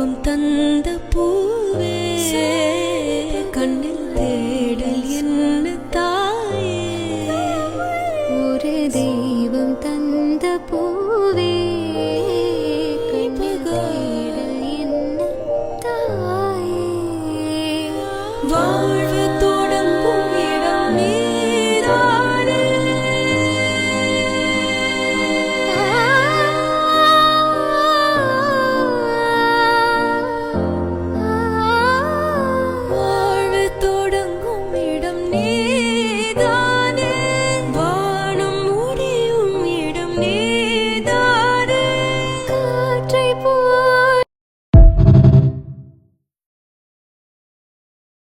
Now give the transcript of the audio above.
தெய்வம் தந்த பூவே கண்ணில் தேடல் என்ன தாயே ஒரு தெய்வம் தந்த பூவே கண்ணில் தேடல் என்ன தாயே